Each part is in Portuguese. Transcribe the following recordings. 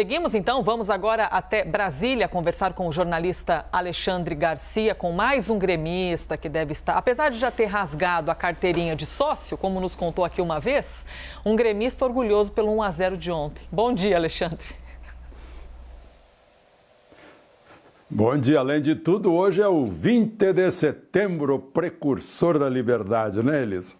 Seguimos então, vamos agora até Brasília conversar com o jornalista Alexandre Garcia, com mais um gremista que deve estar, apesar de já ter rasgado a carteirinha de sócio, como nos contou aqui uma vez, um gremista orgulhoso pelo 1-0 de ontem. Bom dia, Alexandre. Bom dia, além de tudo, hoje é o 20 de setembro, precursor da liberdade, né, Elisa?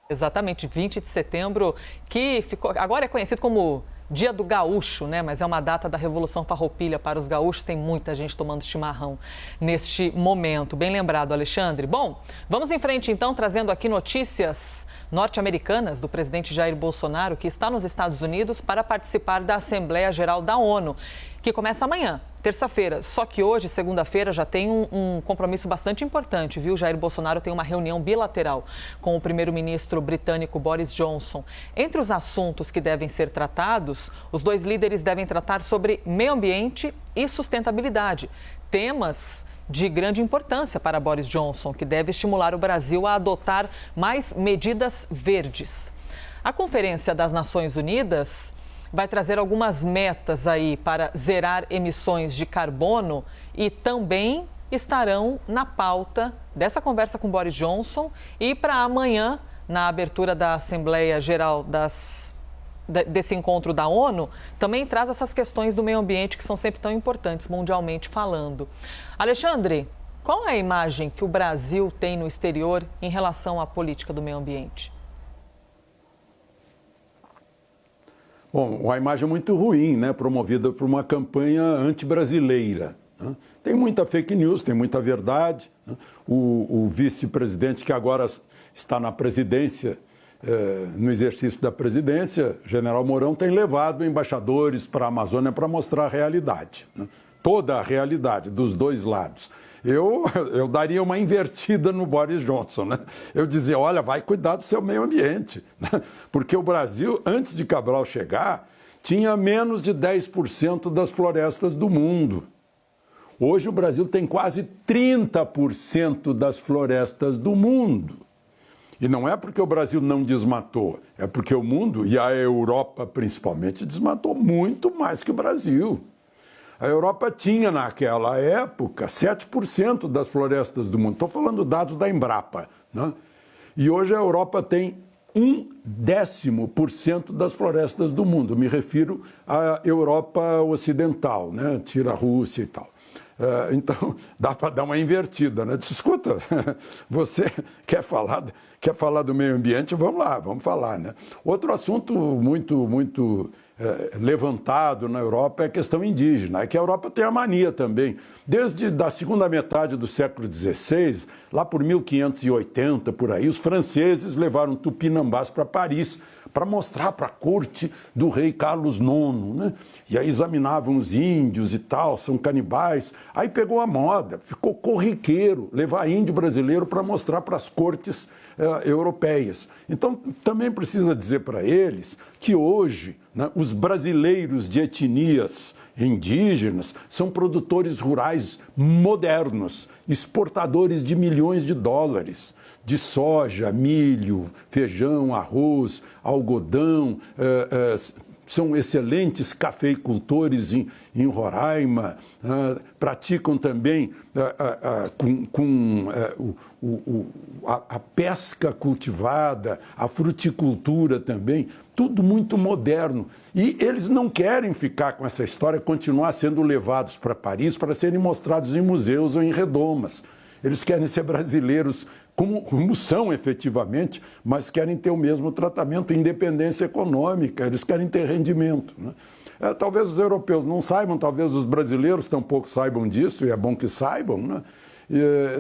Exatamente, 20 de setembro, que ficou, agora é conhecido como Dia do Gaúcho, né? Mas é uma data da Revolução Farroupilha para os gaúchos. Tem muita gente tomando chimarrão neste momento. Bem lembrado, Alexandre. Bom, vamos em frente então, trazendo aqui notícias norte-americanas do presidente Jair Bolsonaro, que está nos Estados Unidos para participar da Assembleia Geral da ONU, que começa amanhã, terça-feira. Só que hoje, segunda-feira, já tem um compromisso bastante importante, viu? Jair Bolsonaro tem uma reunião bilateral com o primeiro-ministro britânico Boris Johnson. Entre os assuntos que devem ser tratados, os dois líderes devem tratar sobre meio ambiente e sustentabilidade, temas de grande importância para Boris Johnson, que deve estimular o Brasil a adotar mais medidas verdes. A Conferência das Nações Unidas vai trazer algumas metas aí para zerar emissões de carbono e também estarão na pauta dessa conversa com Boris Johnson e para amanhã, na abertura da Assembleia Geral desse encontro da ONU, também traz essas questões do meio ambiente que são sempre tão importantes, mundialmente falando. Alexandre, qual é a imagem que o Brasil tem no exterior em relação à política do meio ambiente? Bom, uma imagem muito ruim, né? Promovida por uma campanha anti-brasileira, né? Tem muita fake news, tem muita verdade, né? O vice-presidente que agora está na presidência, no exercício da presidência, General Mourão, tem levado embaixadores para a Amazônia para mostrar a realidade, né? Toda a realidade dos dois lados. Eu daria uma invertida no Boris Johnson, né? Eu dizia, olha, vai cuidar do seu meio ambiente, né? Porque o Brasil, antes de Cabral chegar, tinha menos de 10% das florestas do mundo. Hoje o Brasil tem quase 30% das florestas do mundo. E não é porque o Brasil não desmatou, é porque o mundo, e a Europa principalmente, desmatou muito mais que o Brasil. A Europa tinha, naquela época, 7% das florestas do mundo. Estou falando dados da Embrapa, né? E hoje a Europa tem 1/10% das florestas do mundo. Me refiro à Europa Ocidental, né? Tira a Rússia e tal. Então, dá para dar uma invertida, né? Escuta, você quer falar do meio ambiente? Vamos lá, vamos falar, né? Outro assunto muito levantado na Europa é a questão indígena. É que a Europa tem a mania também. Desde a segunda metade do século XVI, lá por 1580, por aí, os franceses levaram tupinambás para Paris para mostrar para a corte do rei Carlos IX, né? E aí examinavam os índios e tal, são canibais. Aí pegou a moda, ficou corriqueiro levar índio brasileiro para mostrar para as cortes europeias. Então, também precisa dizer para eles que hoje, né, os brasileiros de etnias indígenas são produtores rurais modernos, exportadores de milhões de dólares, de soja, milho, feijão, arroz, algodão, são excelentes cafeicultores em Roraima, praticam também a pesca cultivada, a fruticultura também, tudo muito moderno. E eles não querem ficar com essa história, continuar sendo levados para Paris para serem mostrados em museus ou em redomas. Eles querem ser brasileiros como são efetivamente, mas querem ter o mesmo tratamento, independência econômica, eles querem ter rendimento, né? Talvez os europeus não saibam, talvez os brasileiros tampouco saibam disso, e é bom que saibam, né?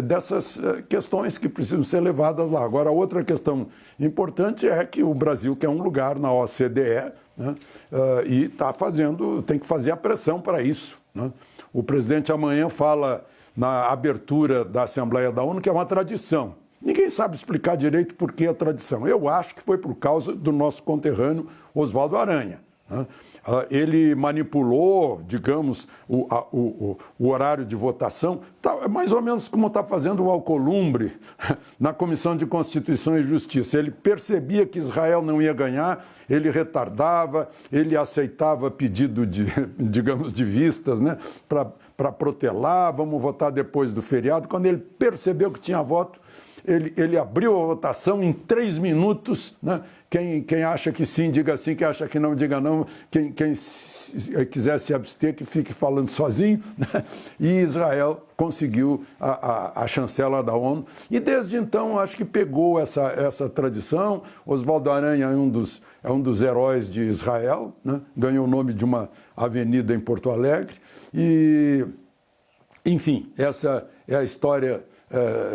Dessas questões que precisam ser levadas lá. Agora, outra questão importante é que o Brasil quer um lugar na OCDE, né? E tem que fazer a pressão para isso, né? O presidente amanhã fala na abertura da Assembleia da ONU que é uma tradição. Ninguém sabe explicar direito por que a tradição. Eu acho que foi por causa do nosso conterrâneo Oswaldo Aranha, né? Ele manipulou, digamos, o horário de votação, mais ou menos como está fazendo o Alcolumbre na Comissão de Constituição e Justiça. Ele percebia que Israel não ia ganhar, ele retardava, ele aceitava pedido digamos, de vistas, né, para protelar, vamos votar depois do feriado. Quando ele percebeu que tinha voto, ele abriu a votação em 3 minutos, né? Quem acha que sim, diga sim, quem acha que não, diga não. Quem quiser se abster, que fique falando sozinho, né? E Israel conseguiu a chancela da ONU. E desde então, acho que pegou essa tradição. Oswaldo Aranha é um dos heróis de Israel, né? Ganhou o nome de uma avenida em Porto Alegre. E, enfim, essa é a história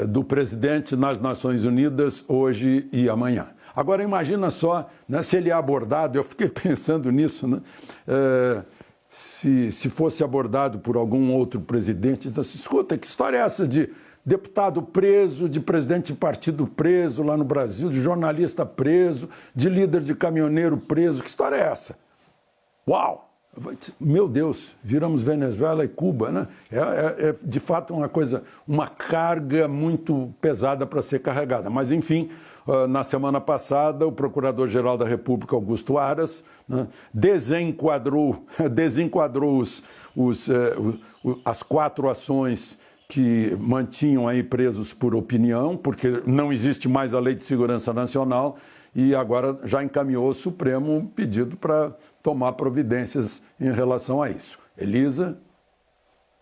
do presidente nas Nações Unidas hoje e amanhã. Agora imagina só, né, se ele é abordado, eu fiquei pensando nisso, né, se fosse abordado por algum outro presidente, então, escuta, que história é essa de deputado preso, de presidente de partido preso lá no Brasil, de jornalista preso, de líder de caminhoneiro preso, que história é essa? Uau! Meu Deus, viramos Venezuela e Cuba, né? É de fato uma carga muito pesada para ser carregada. Mas, enfim, na semana passada, o Procurador-Geral da República, Augusto Aras, né, desenquadrou as 4 ações que mantinham aí presos por opinião, porque não existe mais a Lei de Segurança Nacional, e agora já encaminhou ao Supremo um pedido para tomar providências em relação a isso. Elisa?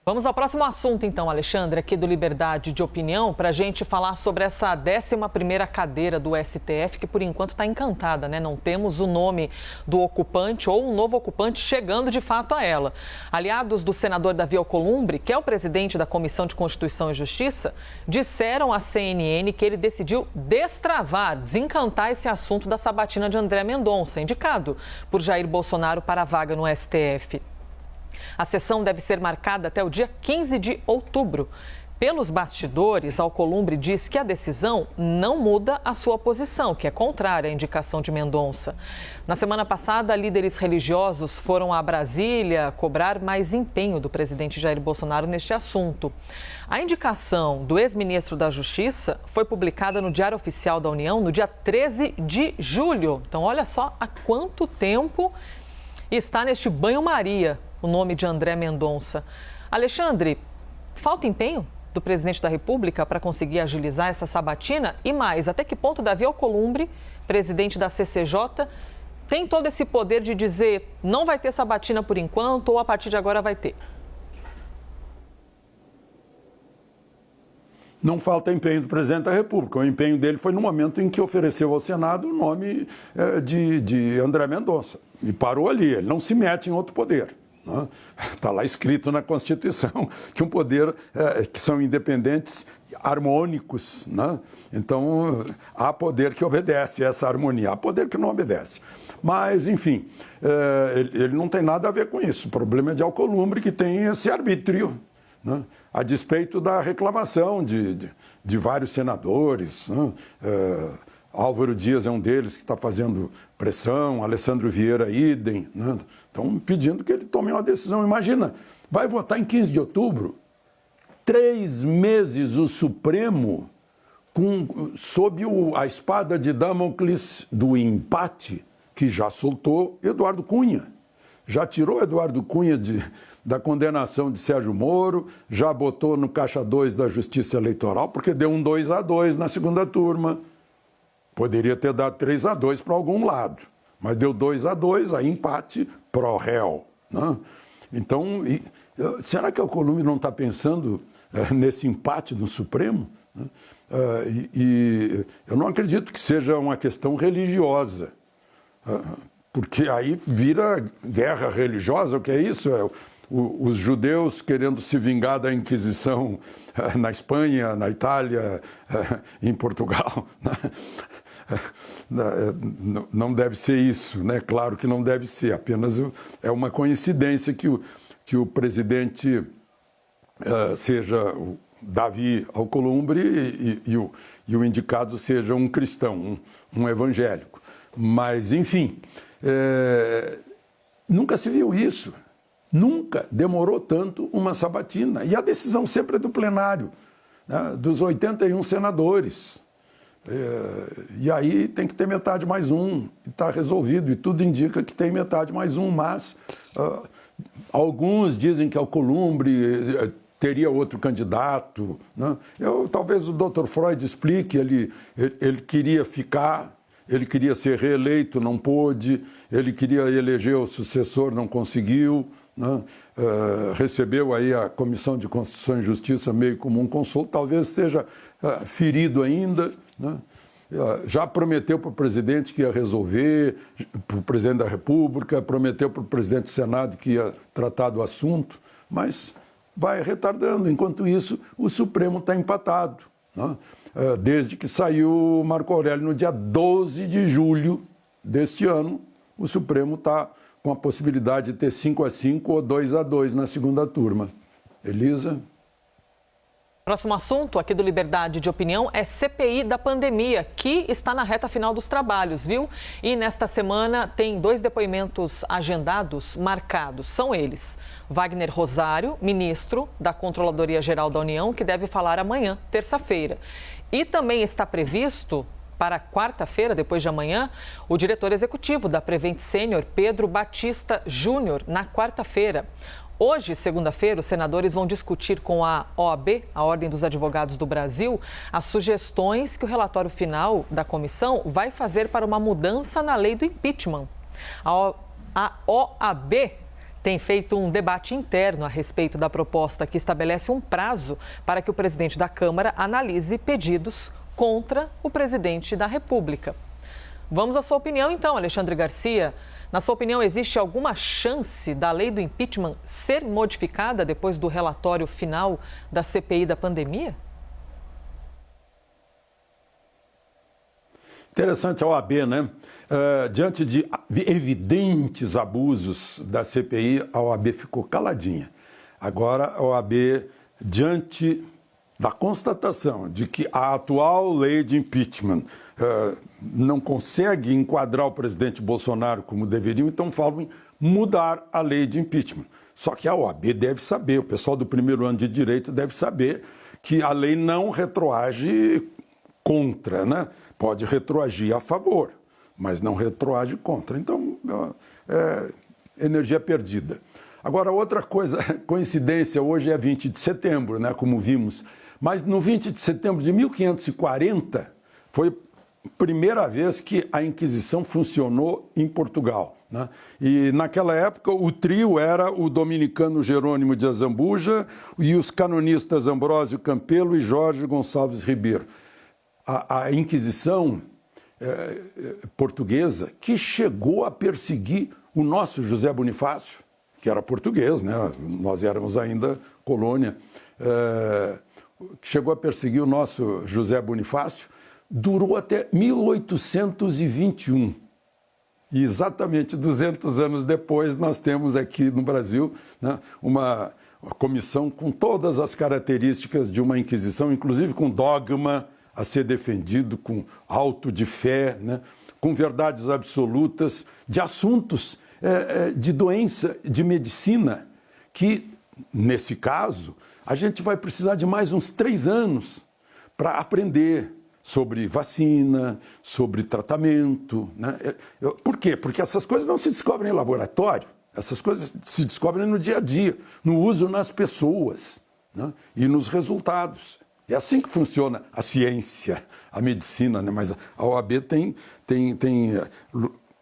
Vamos ao próximo assunto, então, Alexandre, aqui do Liberdade de Opinião, para a gente falar sobre essa 11ª cadeira do STF, que por enquanto está encantada, né? Não temos o nome do ocupante ou um novo ocupante chegando de fato a ela. Aliados do senador Davi Alcolumbre, que é o presidente da Comissão de Constituição e Justiça, disseram à CNN que ele decidiu desencantar esse assunto da sabatina de André Mendonça, indicado por Jair Bolsonaro para a vaga no STF. A sessão deve ser marcada até o dia 15 de outubro. Pelos bastidores, Alcolumbre diz que a decisão não muda a sua posição, que é contrária à indicação de Mendonça. Na semana passada, líderes religiosos foram a Brasília cobrar mais empenho do presidente Jair Bolsonaro neste assunto. A indicação do ex-ministro da Justiça foi publicada no Diário Oficial da União no dia 13 de julho. Então, olha só há quanto tempo está neste banho-maria o nome de André Mendonça. Alexandre, falta empenho do presidente da República para conseguir agilizar essa sabatina? E mais, até que ponto Davi Alcolumbre, presidente da CCJ, tem todo esse poder de dizer não vai ter sabatina por enquanto ou a partir de agora vai ter? Não falta empenho do presidente da República. O empenho dele foi no momento em que ofereceu ao Senado o nome de André Mendonça. E parou ali, ele não se mete em outro poder. Está lá escrito na Constituição que um poder que são independentes, harmônicos, né? Então há poder que obedece a essa harmonia, há poder que não obedece. Mas, enfim, ele não tem nada a ver com isso. O problema é de Alcolumbre, que tem esse arbítrio, né? A despeito da reclamação de vários senadores, né? Álvaro Dias é um deles que está fazendo pressão, Alessandro Vieira, idem, né? Estão pedindo que ele tome uma decisão. Imagina, vai votar em 15 de outubro, 3 meses o Supremo sob a espada de Damocles do empate, que já soltou Eduardo Cunha. Já tirou Eduardo Cunha da condenação de Sérgio Moro, já botou no caixa 2 da Justiça Eleitoral, porque deu um 2-2 na segunda turma. Poderia ter dado 3-2 para algum lado, mas deu 2-2, aí empate pró réu, né? Então, será que o Alcolumbre não está pensando nesse empate no Supremo? E eu não acredito que seja uma questão religiosa, porque aí vira guerra religiosa. O que é isso? Os judeus querendo se vingar da Inquisição na Espanha, na Itália, em Portugal. Não deve ser isso, né? Claro que não deve ser, apenas é uma coincidência que o presidente seja o Davi Alcolumbre e o indicado seja um cristão, um evangélico. Mas, enfim, Nunca se viu isso. Nunca demorou tanto uma sabatina. E a decisão sempre é do plenário, né, dos 81 senadores. E aí tem que ter metade mais um, e está resolvido, e tudo indica que tem metade mais um, mas alguns dizem que Alcolumbre teria outro candidato, né? Talvez o Dr. Freud explique, ele queria ficar, ele queria ser reeleito, não pôde, ele queria eleger o sucessor, não conseguiu, né? Recebeu aí a Comissão de Constituição e Justiça meio como um consolo, talvez esteja ferido ainda, né? Já prometeu para o presidente que ia resolver, para o presidente da República, prometeu para o presidente do Senado que ia tratar do assunto, mas vai retardando. Enquanto isso, o Supremo está empatado, né? Desde que saiu Marco Aurélio no dia 12 de julho deste ano, o Supremo está com a possibilidade de ter 5-5 ou 2-2 na segunda turma. Elisa? Próximo assunto aqui do Liberdade de Opinião é CPI da pandemia, que está na reta final dos trabalhos, viu? E nesta semana tem 2 depoimentos agendados, marcados. São eles: Wagner Rosário, ministro da Controladoria Geral da União, que deve falar amanhã, terça-feira. E também está previsto para quarta-feira, depois de amanhã, o diretor executivo da Prevent Senior, Pedro Batista Júnior, na quarta-feira. Hoje, segunda-feira, os senadores vão discutir com a OAB, a Ordem dos Advogados do Brasil, as sugestões que o relatório final da comissão vai fazer para uma mudança na lei do impeachment. A OAB tem feito um debate interno a respeito da proposta que estabelece um prazo para que o presidente da Câmara analise pedidos contra o presidente da República. Vamos à sua opinião, então, Alexandre Garcia. Na sua opinião, existe alguma chance da lei do impeachment ser modificada depois do relatório final da CPI da pandemia? Interessante a OAB, né? Diante de evidentes abusos da CPI, a OAB ficou caladinha. Agora, a OAB, diante da constatação de que a atual lei de impeachment não consegue enquadrar o presidente Bolsonaro como deveriam, então falam em mudar a lei de impeachment. Só que a OAB deve saber, o pessoal do primeiro ano de direito deve saber que a lei não retroage contra, né? Pode retroagir a favor, mas não retroage contra. Então, é energia perdida. Agora, outra coisa, coincidência, hoje é 20 de setembro, né, como vimos, mas no 20 de setembro de 1540 foi a primeira vez que a Inquisição funcionou em Portugal, né? E naquela época o trio era o dominicano Jerônimo de Azambuja e os canonistas Ambrósio Campelo e Jorge Gonçalves Ribeiro. A Inquisição portuguesa que chegou a perseguir o nosso José Bonifácio, que era português, né? Nós éramos ainda colônia, chegou a perseguir o nosso José Bonifácio, durou até 1821. E exatamente 200 anos depois nós temos aqui no Brasil, né, uma comissão com todas as características de uma Inquisição, inclusive com dogma a ser defendido, com auto de fé, né, com verdades absolutas, de assuntos de doença, de medicina, que, nesse caso, a gente vai precisar de mais uns 3 anos para aprender sobre vacina, sobre tratamento, né? Por quê? Porque essas coisas não se descobrem em laboratório, essas coisas se descobrem no dia a dia, no uso nas pessoas, né? E nos resultados. É assim que funciona a ciência, a medicina, né? Mas a OAB tem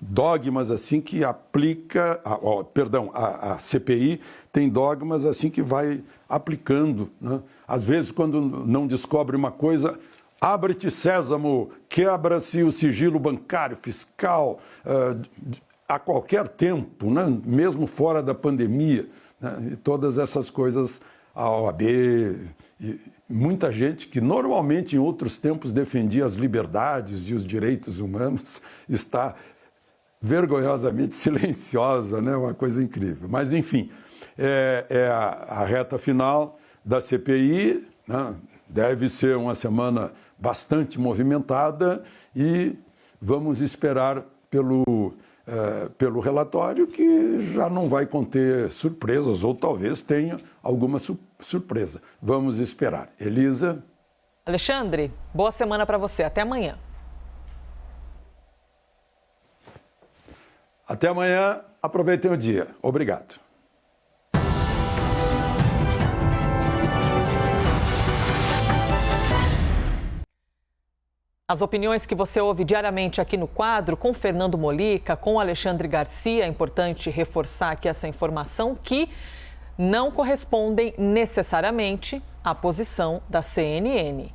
dogmas assim que aplica, a CPI tem dogmas assim que vai aplicando, né? Às vezes, quando não descobre uma coisa, abre-te sésamo, quebra-se o sigilo bancário, fiscal, a qualquer tempo, né? Mesmo fora da pandemia, né? E todas essas coisas, a OAB, e muita gente que normalmente em outros tempos defendia as liberdades e os direitos humanos, está vergonhosamente silenciosa, né? Uma coisa incrível. Mas, enfim, é a reta final da CPI, né? Deve ser uma semana bastante movimentada e vamos esperar pelo pelo relatório, que já não vai conter surpresas, ou talvez tenha alguma surpresa. Vamos esperar. Elisa? Alexandre, boa semana para você. Até amanhã. Até amanhã. Aproveitem o dia. Obrigado. As opiniões que você ouve diariamente aqui no quadro, com Fernando Molica, com Alexandre Garcia, é importante reforçar aqui essa informação, que não correspondem necessariamente à posição da CNN.